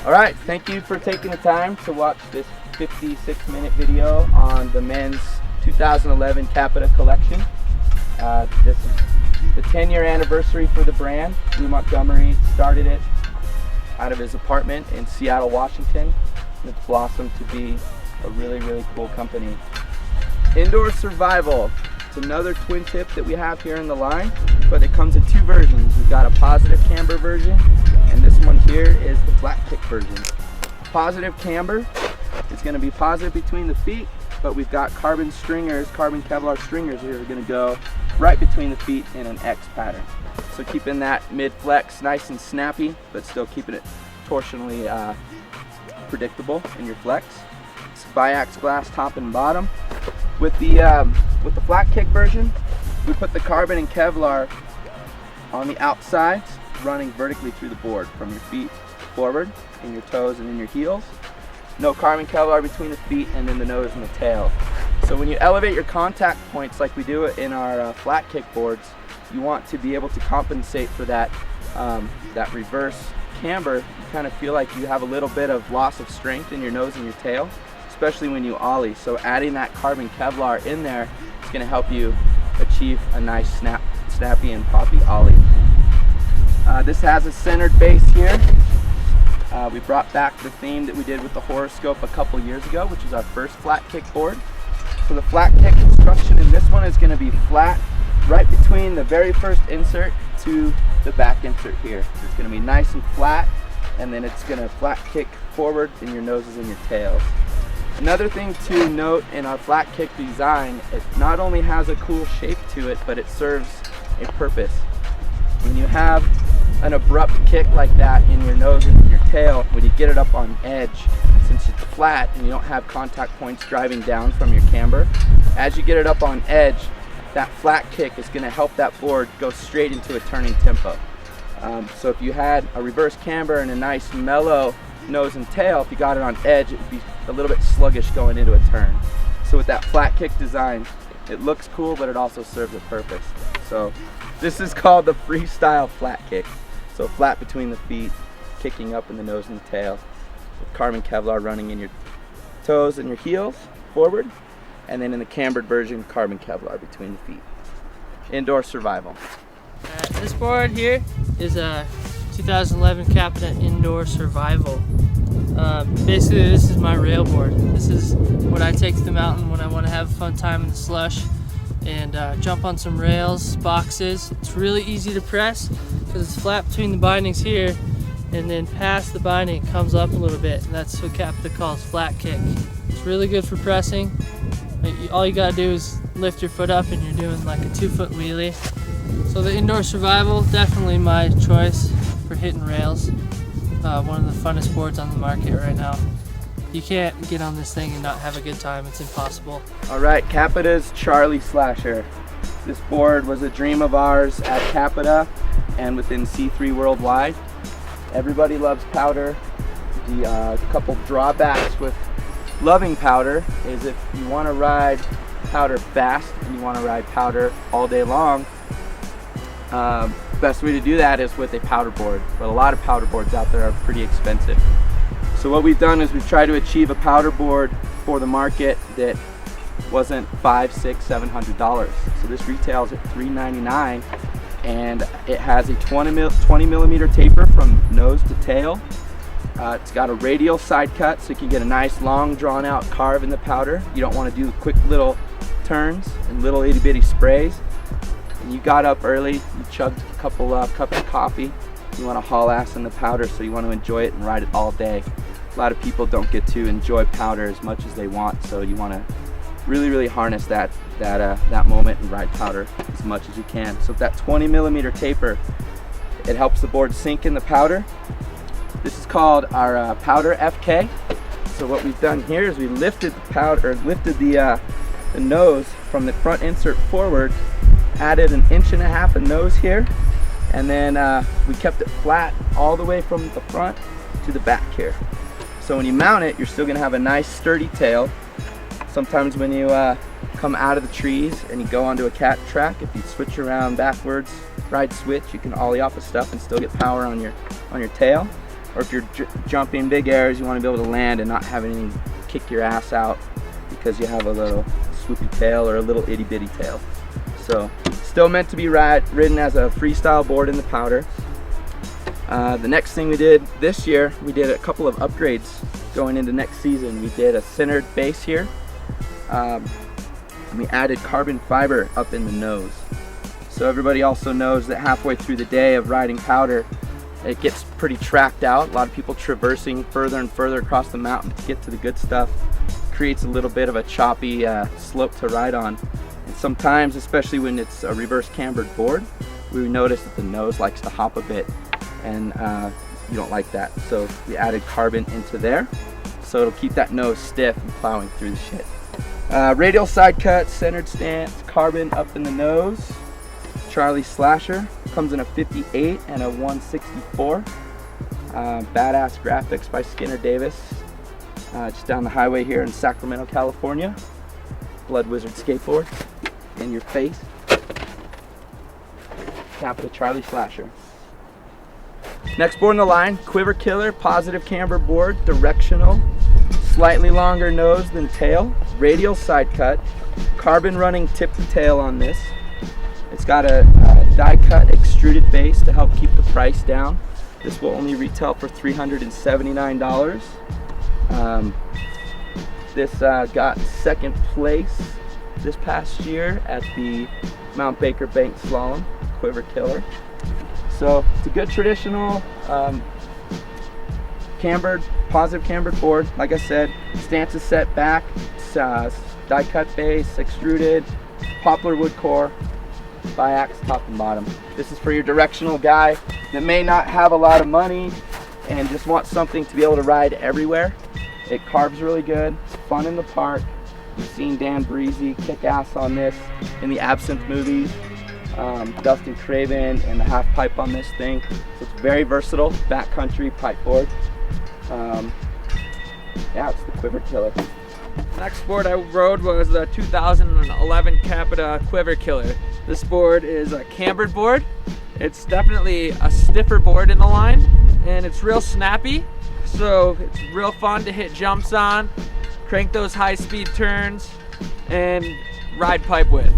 All right, thank you for taking the time to watch this 56-minute video on the men's 2011 Capita collection. This is the 10-year anniversary for the brand. Lou Montgomery started it out of his apartment in Seattle, Washington. It's blossomed to be a really, really cool company. Indoor survival. It's another twin tip that we have here in the line, but it comes in two versions. We've got a positive camber version, and this one here is the flat kick version. Positive camber is going to be positive between the feet, but we've got carbon stringers, carbon Kevlar stringers here are going to go right between the feet in an X pattern. So keeping that mid flex nice and snappy, but still keeping it torsionally predictable in your flex. It's biax glass top and bottom. With the flat kick version, we put the carbon and Kevlar on the outsides, running vertically through the board from your feet forward, in your toes and in your heels. No carbon Kevlar between the feet and then the nose and the tail. So when you elevate your contact points like we do it in our flat kick boards, you want to be able to compensate for that, that reverse camber. You kind of feel like you have a little bit of loss of strength in your nose and your tail, especially when you ollie. So adding that carbon Kevlar in there is going to help you achieve a nice snappy and poppy ollie. This has a centered base here. We brought back the theme that we did with the horoscope a couple years ago, which is our first flat kick board. So the flat kick construction in this one is going to be flat right between the very first insert to the back insert here. It's going to be nice and flat, and then it's going to flat kick forward in your noses and your tails. Another thing to note in our flat kick design, it not only has a cool shape to it, but it serves a purpose. When you have an abrupt kick like that in your nose and your tail, when you get it up on edge, since it's flat and you don't have contact points driving down from your camber, as you get it up on edge, that flat kick is going to help that board go straight into a turning tempo. So if you had a reverse camber and a nice mellow nose and tail, if you got it on edge, it would be a little bit sluggish going into a turn. So with that flat kick design, it looks cool, but it also serves a purpose. So this is called the freestyle flat kick. So flat between the feet, kicking up in the nose and the tail, with carbon Kevlar running in your toes and your heels forward, and then in the cambered version, carbon Kevlar between the feet. Indoor survival. This board here is a 2011 Capita Indoor Survival. Basically, this is my rail board. This is what I take to the mountain when I want to have a fun time in the slush and jump on some rails, boxes. It's really easy to press because it's flat between the bindings here, and then past the binding it comes up a little bit, and that's what Capita calls flat kick. It's really good for pressing. All you gotta do is lift your foot up and you're doing like a 2-foot wheelie. So the Indoor Survival, definitely my choice for hitting rails. One of the funnest boards on the market right now. You can't get on this thing and not have a good time. It's impossible. All right, Capita's Charlie Slasher. This board was a dream of ours at Capita and within C3 worldwide. Everybody loves powder. The couple drawbacks with loving powder is if you want to ride powder fast and you want to ride powder all day long, best way to do that is with a powder board, but a lot of powder boards out there are pretty expensive. So what we've done is we've tried to achieve a powder board for the market that wasn't $500, $600, $700. So this retails at $399, and it has a 20 millimeter taper from nose to tail. It's got a radial side cut, so you can get a nice long drawn out carve in the powder. You don't want to do quick little turns and little itty bitty sprays. And you got up early, you chugged a couple cups of coffee, you want to haul ass in the powder, so you want to enjoy it and ride it all day. A lot of people don't get to enjoy powder as much as they want, so you want to really harness that moment and ride powder as much as you can. So with that 20 millimeter taper, it helps the board sink in the powder. This is called our powder FK. So what we've done here is we lifted the powder, lifted the nose from the front insert forward, added 1.5 inches of nose here, and then we kept it flat all the way from the front to the back here. So when you mount it, you're still gonna have a nice sturdy tail. Sometimes when you come out of the trees and you go onto a cat track, if you switch around backwards, ride switch, you can ollie off of stuff and still get power on your tail. or if you're jumping big airs, you want to be able to land and not have anything kick your ass out because you have a little swoopy tail or a little itty bitty tail. So still meant to be ridden as a freestyle board in the powder. The next thing we did this year, we did a couple of upgrades going into next season. We did a centered base here. And we added carbon fiber up in the nose. So everybody also knows that halfway through the day of riding powder, it gets pretty tracked out. A lot of people traversing further and further across the mountain to get to the good stuff. Creates a little bit of a choppy slope to ride on. And sometimes, especially when it's a reverse cambered board, we notice that the nose likes to hop a bit, and you don't like that. So we added carbon into there, so it'll keep that nose stiff and plowing through the shit. Radial side cut, centered stance, carbon up in the nose. Charlie Slasher comes in a 58 and a 164. Badass graphics by Skinner Davis. Just down the highway here in Sacramento, California. Blood Wizard skateboard in your face. Capita Charlie Slasher. Next board in the line, Quiver Killer, positive camber board, directional, slightly longer nose than tail, radial side cut, carbon running tip to tail on this. It's got a die cut extruded base to help keep the price down. This will only retail for $379. This got second place this past year at the Mount Baker Bank Slalom, Quiver Killer. So it's a good traditional cambered, positive cambered board. Like I said, stance is set back, die cut base, extruded, poplar wood core, biax top and bottom. This is for your directional guy that may not have a lot of money and just wants something to be able to ride everywhere. It carbs really good, it's fun in the park. You've seen Dan Breezy kick ass on this in the Absinthe movies. Dustin Craven and the half pipe on this thing. So it's very versatile, backcountry pipe board. Yeah, it's the Quiver Killer. Next board I rode was the 2011 Capita Quiver Killer. This board is a cambered board. It's definitely a stiffer board in the line, and it's real snappy. So it's real fun to hit jumps on, crank those high-speed turns, and ride pipe with.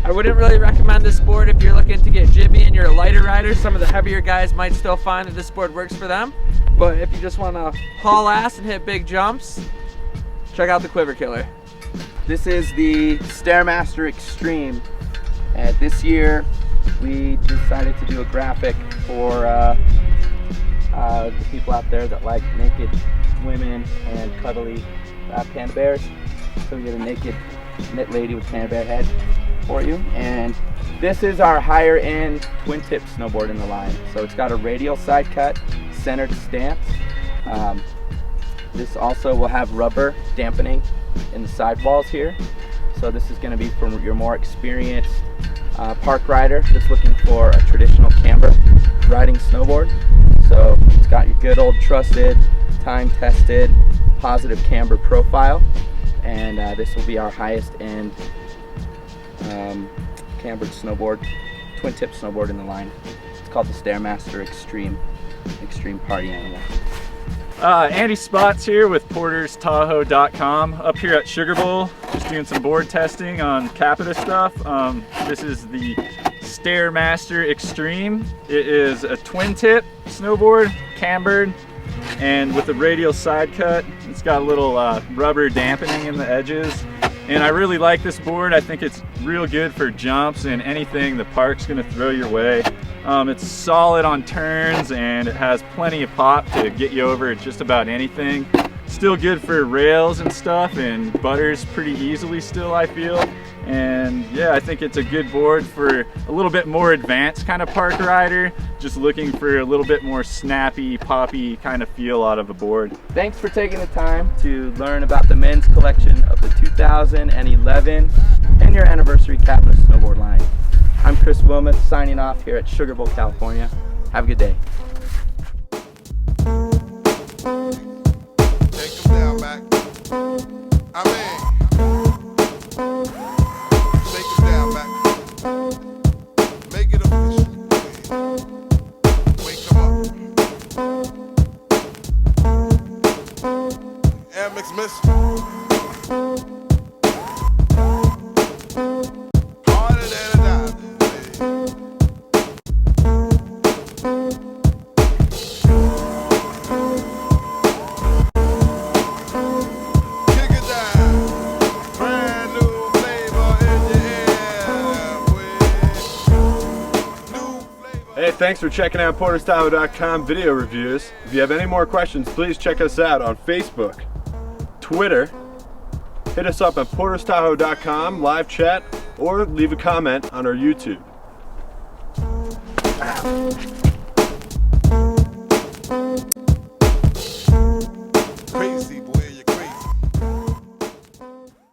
I wouldn't really recommend this board if you're looking to get jibby and you're a lighter rider. Some of the heavier guys might still find that this board works for them. But if you just want to haul ass and hit big jumps, check out the Quiver Killer. This is the Stairmaster Extreme. This year we decided to do a graphic for the people out there that like naked women and cuddly panda bears. So we did a naked knit lady with panda bear head for you. And this is our higher end twin tip snowboard in the line. So it's got a radial side cut, centered stance. This also will have rubber dampening in the sidewalls here. So this is going to be for your more experienced park rider that's looking for a traditional camber riding snowboard. So it's got your good old trusted, time tested, positive camber profile. And this will be our highest end cambered snowboard, twin tip snowboard in the line. It's called the Stairmaster Extreme Party Animal. Andy Spots here with porterstahoe.com, up here at Sugar Bowl, just doing some board testing on Capita stuff. This is the Stairmaster Extreme. It is a twin tip snowboard, cambered, and with a radial side cut. It's got a little rubber dampening in the edges. And I really like this board. I think it's real good for jumps and anything the park's gonna throw your way. It's solid on turns and it has plenty of pop to get you over just about anything. Still good for rails and stuff and butters pretty easily still, I feel. And yeah, I think it's a good board for a little bit more advanced kind of park rider, just looking for a little bit more snappy, poppy kind of feel out of a board. Thanks for taking the time to learn about the men's collection of the 2011 10-year anniversary Capita snowboard line. I'm Chris Wilmoth signing off here at Sugar Bowl, California. Have a good day. Take them down, Mac. I'm in. Take them down, Mac. Make it official. Wake them up. thanks for checking out porterstahoe.com video reviews. If you have any more questions, please check us out on Facebook, Twitter, hit us up at porterstahoe.com, live chat, or leave a comment on our YouTube.